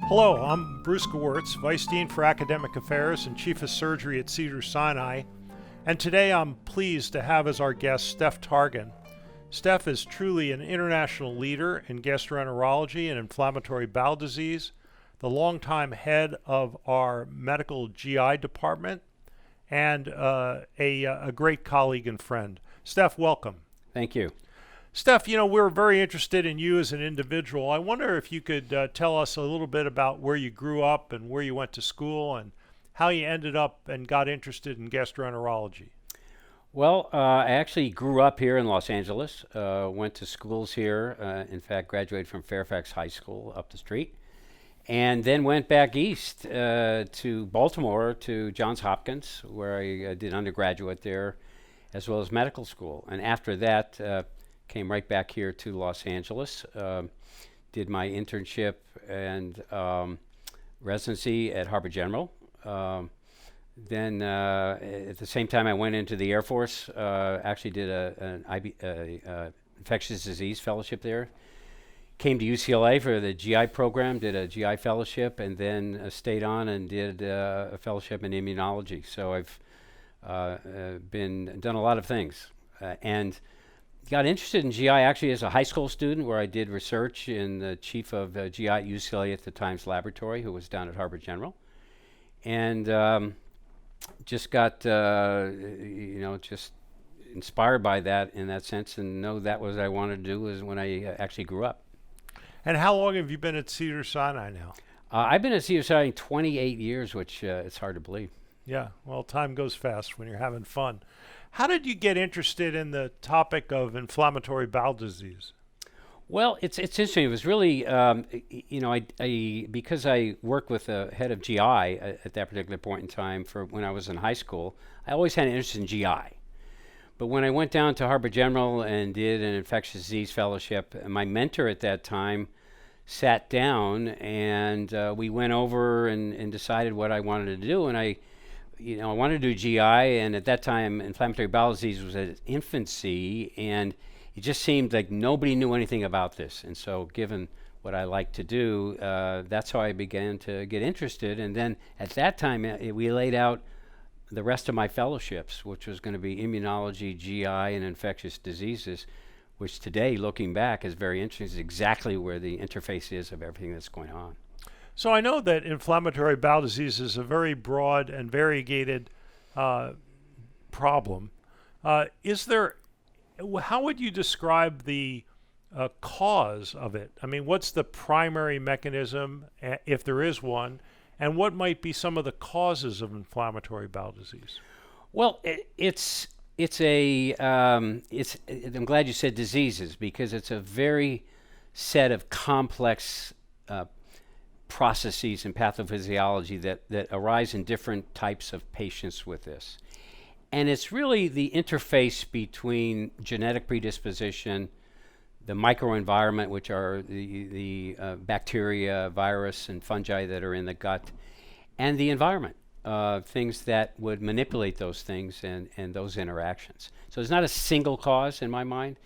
Hello, I'm Bruce Gewertz, Vice Dean for Academic Affairs and Chief of Surgery at Cedars Sinai, and today I'm pleased to have as our guest Stephan Targan. Steph is truly an international leader in gastroenterology and inflammatory bowel disease, the longtime head of our medical GI department, and a great colleague and friend. Steph, welcome. Thank you. Steph, we're very interested in you as an individual. I wonder if you could tell us a little bit about where you grew up and where you went to school and how you ended up and got interested in gastroenterology. Well, I actually grew up here in Los Angeles, went to schools here, in fact, graduated from Fairfax High School up the street, and then went back east to Baltimore to Johns Hopkins, where I did undergraduate there, as well as medical school. And after that, came right back here to Los Angeles, did my internship and residency at Harvard General. Then at the same time I went into the Air Force, actually did an infectious disease fellowship there. Came to UCLA for the GI program, did a GI fellowship, and then stayed on and did a fellowship in immunology. So I've done a lot of things. And got interested in GI actually as a high school student, where I did research in the chief of GI at UCLA at the Times Laboratory, who was down at Harvard General, and just got just inspired by that in that sense, and know that was what I wanted to do was when I actually grew up. And how long have you been at Cedars Sinai now? I've been at Cedars Sinai 28 years, which it's hard to believe. Yeah, well, time goes fast when you're having fun. How did you get interested in the topic of inflammatory bowel disease? Well, it's interesting. It was really, I because I worked with the head of GI at that particular point in time for when I was in high school, I always had an interest in GI. But when I went down to Harvard General and did an infectious disease fellowship, my mentor at that time sat down and we went over and decided what I wanted to do. And I wanted to do GI, and at that time, inflammatory bowel disease was at its infancy, and it just seemed like nobody knew anything about this. And so, given what I like to do, that's how I began to get interested. And then at that time, we laid out the rest of my fellowships, which was going to be immunology, GI, and infectious diseases, which today, looking back, is very interesting. It's exactly where the interface is of everything that's going on. So I know that inflammatory bowel disease is a very broad and variegated problem. How would you describe the cause of it? I mean, what's the primary mechanism, if there is one, and what might be some of the causes of inflammatory bowel disease? Well, I'm glad you said diseases, because it's a very set of complex processes and pathophysiology that arise in different types of patients with this. And it's really the interface between genetic predisposition, the microenvironment, which are the bacteria, virus, and fungi that are in the gut, and the environment, things that would manipulate those things and those interactions. So it's not a single cause in my mind.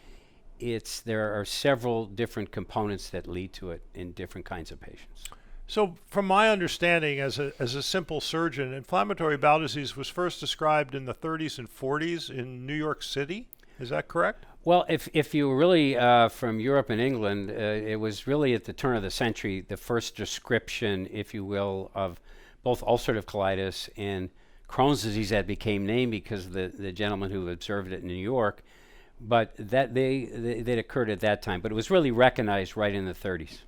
There are several different components that lead to it in different kinds of patients. So from my understanding as a simple surgeon, inflammatory bowel disease was first described in the 30s and 40s in New York City. Is that correct? Well, if you were really from Europe and England, it was really at the turn of the century, the first description, if you will, of both ulcerative colitis and Crohn's disease that became named because of the gentleman who observed it in New York. But that they occurred at that time. But it was really recognized right in the 30s.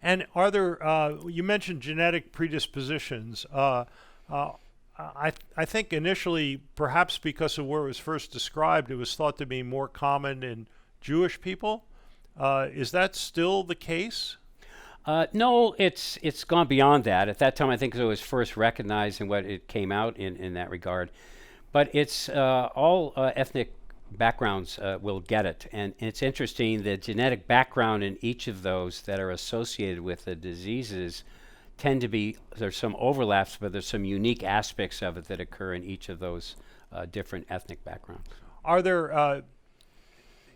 And are there, you mentioned genetic predispositions. I think initially, perhaps because of where it was first described, it was thought to be more common in Jewish people. Is that still the case? No, it's gone beyond that. At that time, I think it was first recognized and what it came out in that regard. But it's all ethnic backgrounds will get it. And it's interesting, the genetic background in each of those that are associated with the diseases tend to be, there's some overlaps, but there's some unique aspects of it that occur in each of those different ethnic backgrounds. Are there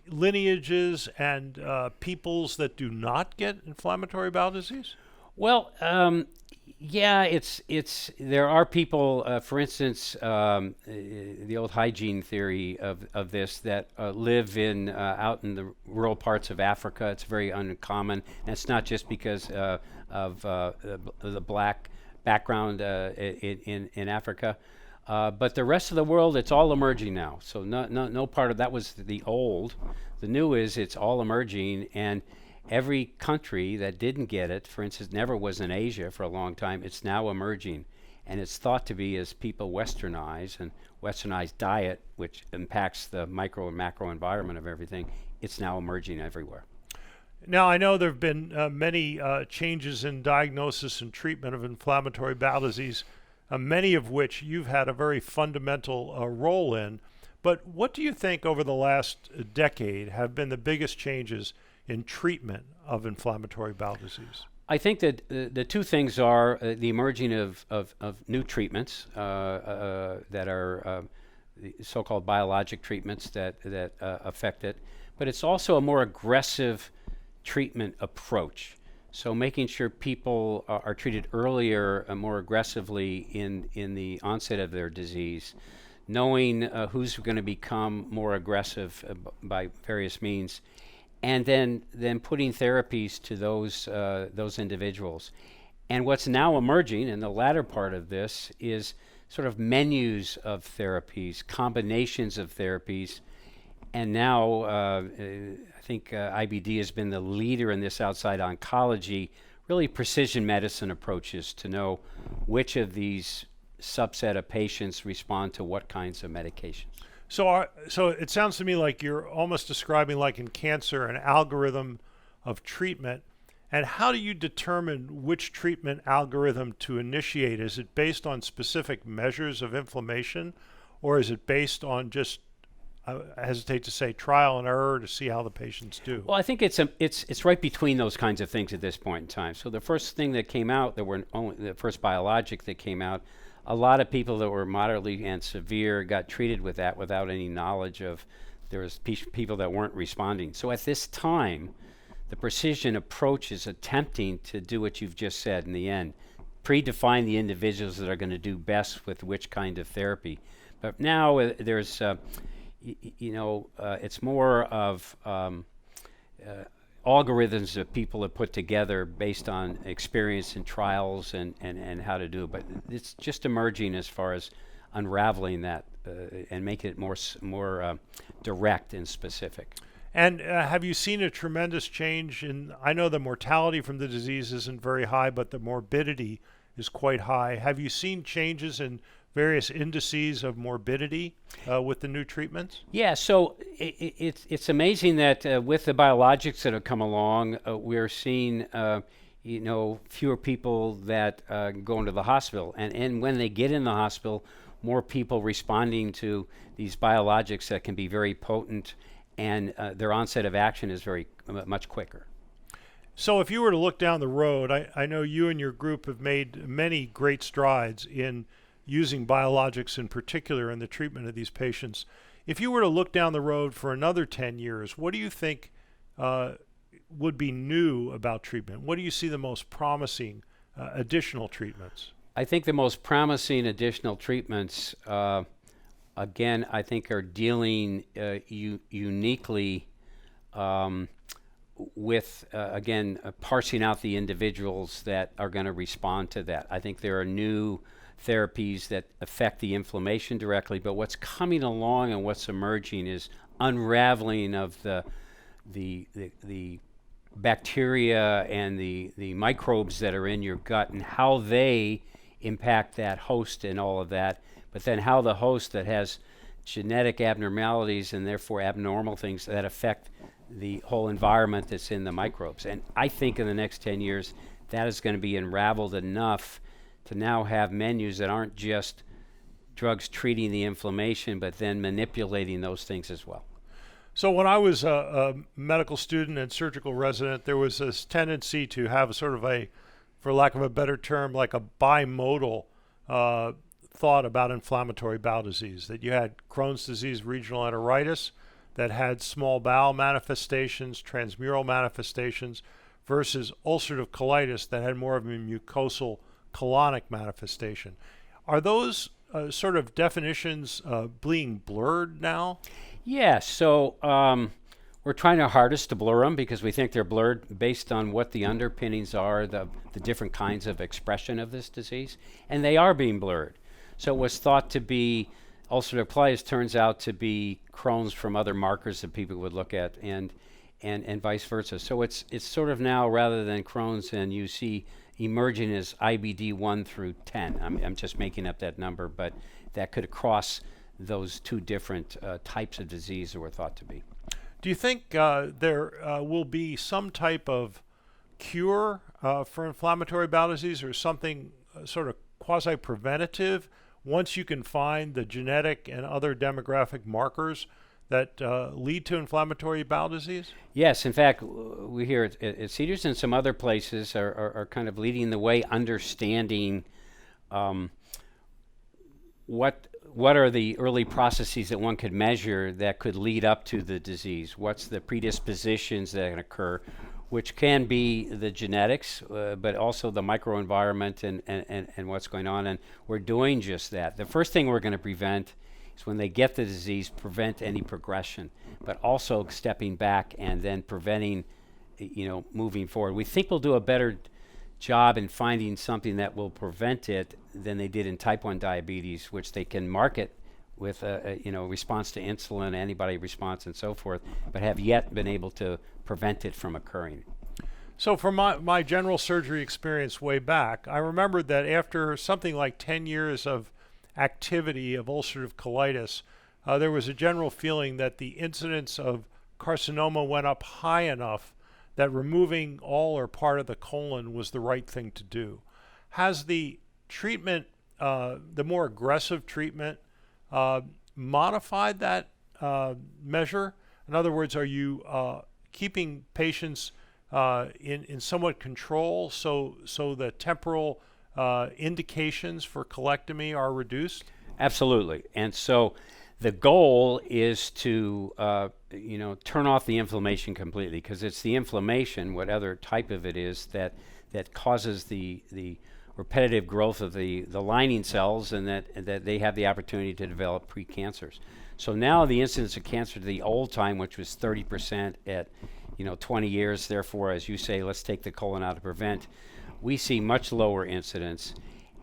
lineages and peoples that do not get inflammatory bowel disease? Well, yeah, it's there are people, for instance, the old hygiene theory of this that live in out in the rural parts of Africa. It's very uncommon, and it's not just because of the black background in Africa. But the rest of the world, it's all emerging now. So no part of that was the old. The new is it's all emerging, and every country that didn't get it, for instance, never was in Asia for a long time, it's now emerging. And it's thought to be as people westernize and westernized diet, which impacts the micro and macro environment of everything, it's now emerging everywhere. Now, I know there have been many changes in diagnosis and treatment of inflammatory bowel disease, many of which you've had a very fundamental role in. But what do you think over the last decade have been the biggest changes in treatment of inflammatory bowel disease? I think that the two things are the emerging of new treatments that are the so-called biologic treatments that affect it, but it's also a more aggressive treatment approach. So making sure people are treated earlier and more aggressively in the onset of their disease, knowing who's going to become more aggressive by various means, and then putting therapies to those individuals. And what's now emerging in the latter part of this is sort of menus of therapies, combinations of therapies, and now I think IBD has been the leader in this outside oncology, really precision medicine approaches to know which of these subset of patients respond to what kinds of medications. So it sounds to me like you're almost describing, like in cancer, an algorithm of treatment. And how do you determine which treatment algorithm to initiate? Is it based on specific measures of inflammation, or is it based on just, I hesitate to say, trial and error to see how the patients do? Well, I think it's right between those kinds of things at this point in time. So the first thing that came out, the first biologic that came out, a lot of people that were moderately and severe got treated with that without any knowledge of there was people that weren't responding. So at this time, the precision approach is attempting to do what you've just said in the end, predefine the individuals that are going to do best with which kind of therapy. But now there's it's more of algorithms that people have put together based on experience and trials and how to do it. But it's just emerging as far as unraveling that and making it more direct and specific. And have you seen a tremendous change in, I know the mortality from the disease isn't very high, but the morbidity is quite high. Have you seen changes in various indices of morbidity with the new treatments? Yeah, so it's amazing that with the biologics that have come along, we're seeing fewer people that go into the hospital, and when they get in the hospital, more people responding to these biologics that can be very potent, and their onset of action is very much quicker. So if you were to look down the road, I know you and your group have made many great strides in using biologics in particular in the treatment of these patients. If you were to look down the road for another 10 years, what do you think would be new about treatment? What do you see the most promising additional treatments? I think the most promising additional treatments, again, I think are dealing uniquely with, parsing out the individuals that are going to respond to that. I think there are new therapies that affect the inflammation directly, but what's coming along and what's emerging is unraveling of the bacteria and the microbes that are in your gut and how they impact that host and all of that, but then how the host that has genetic abnormalities and therefore abnormal things that affect the whole environment that's in the microbes. And I think in the next 10 years, that is going to be unraveled enough to now have menus that aren't just drugs treating the inflammation, but then manipulating those things as well. So when I was a medical student and surgical resident, there was this tendency to have sort of a, for lack of a better term, like a bimodal thought about inflammatory bowel disease, that you had Crohn's disease regional enteritis that had small bowel manifestations, transmural manifestations, versus ulcerative colitis that had more of a mucosal colonic manifestation. Are those sort of definitions being blurred now? Yeah, so we're trying our hardest to blur them because we think they're blurred based on what the underpinnings are, the different kinds of expression of this disease, and they are being blurred. So it was thought to be ulcerative colitis turns out to be Crohn's from other markers that people would look at, and vice versa. So it's sort of now, rather than Crohn's, and you see emerging as IBD 1 through 10. I'm just making up that number, but that could cross those two different types of disease that were thought to be. Do you think there will be some type of cure for inflammatory bowel disease, or something sort of quasi-preventative once you can find the genetic and other demographic markers that lead to inflammatory bowel disease? Yes, in fact, we here at Cedars and some other places are kind of leading the way, understanding what are the early processes that one could measure that could lead up to the disease. What's the predispositions that can occur, which can be the genetics, but also the microenvironment and what's going on. And we're doing just that. The first thing we're going to prevent is when they get the disease, prevent any progression, but also stepping back and then preventing, moving forward. We think we'll do a better job in finding something that will prevent it than they did in type 1 diabetes, which they can market with a response to insulin, antibody response, and so forth, but have yet been able to prevent it from occurring. So from my general surgery experience way back, I remembered that after something like 10 years of activity of ulcerative colitis, there was a general feeling that the incidence of carcinoma went up high enough that removing all or part of the colon was the right thing to do. Has the treatment, the more aggressive treatment, modified that measure? In other words, are you keeping patients in somewhat control so the temporal indications for colectomy are reduced? Absolutely. And so the goal is to turn off the inflammation completely, because it's the inflammation, whatever type of it is, that causes the repetitive growth of the lining cells, and that they have the opportunity to develop precancers. So now the incidence of cancer to the old time, which was 30% at 20 years, therefore, as you say, let's take the colon out to prevent, we see much lower incidence.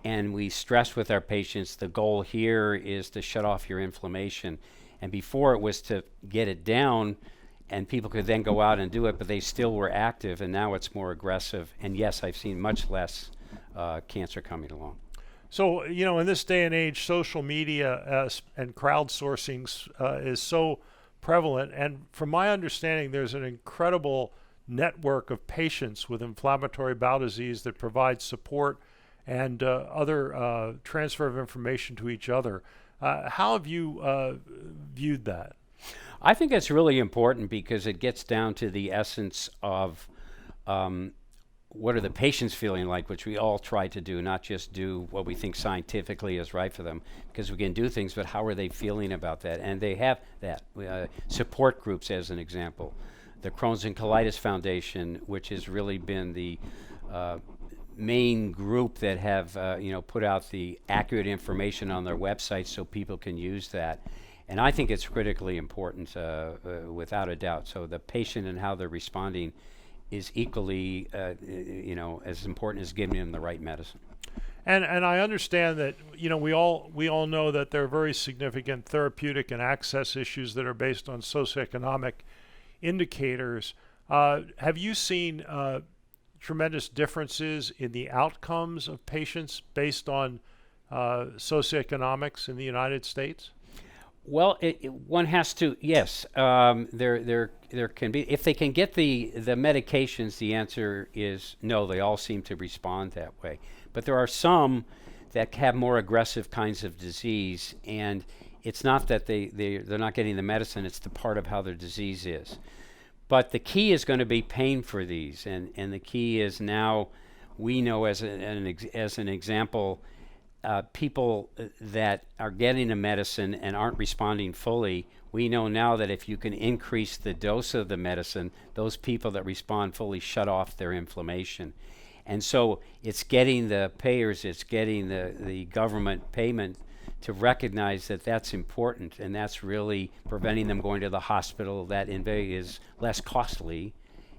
And we stress with our patients, the goal here is to shut off your inflammation. And before it was to get it down, and people could then go out and do it, but they still were active, and now it's more aggressive. And yes, I've seen much less cancer coming along. So, in this day and age, social media and crowdsourcing is so prevalent. And from my understanding, there's an incredible network of patients with inflammatory bowel disease that provides support and other transfer of information to each other. How have you viewed that? I think it's really important because it gets down to the essence of what are the patients feeling like, which we all try to do, not just do what we think scientifically is right for them, because we can do things, but how are they feeling about that? And they have that. Support groups, as an example. The Crohn's and Colitis Foundation, which has really been the main group that have put out the accurate information on their website so people can use that. And I think it's critically important, without a doubt. So the patient and how they're responding is equally as important as giving them the right medicine. And I understand that we all know that there are very significant therapeutic and access issues that are based on socioeconomic indicators. Have you seen tremendous differences in the outcomes of patients based on socioeconomics in the United States? Well, one has to, yes. There can be, if they can get the medications, the answer is no, they all seem to respond that way. But there are some that have more aggressive kinds of disease, and it's not that they're not getting the medicine, it's the part of how their disease is. But the key is going to be paying for these, and the key is now we know as an example, people that are getting the medicine and aren't responding fully, we know now that if you can increase the dose of the medicine, those people that respond fully shut off their inflammation. And so it's getting the payers, it's getting the government payment to recognize that that's important, and that's really preventing them going to the hospital. That is less costly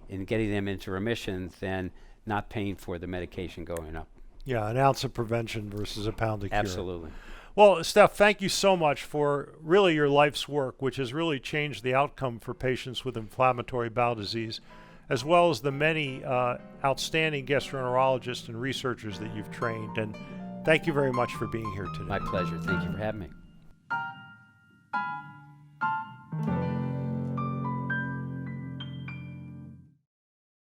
in getting them into remission than not paying for the medication going up. Yeah, an ounce of prevention versus a pound of cure. Absolutely. Well, Steph, thank you so much for really your life's work, which has really changed the outcome for patients with inflammatory bowel disease, as well as the many outstanding gastroenterologists and researchers that you've trained. And thank you very much for being here today. My pleasure. Thank you for having me.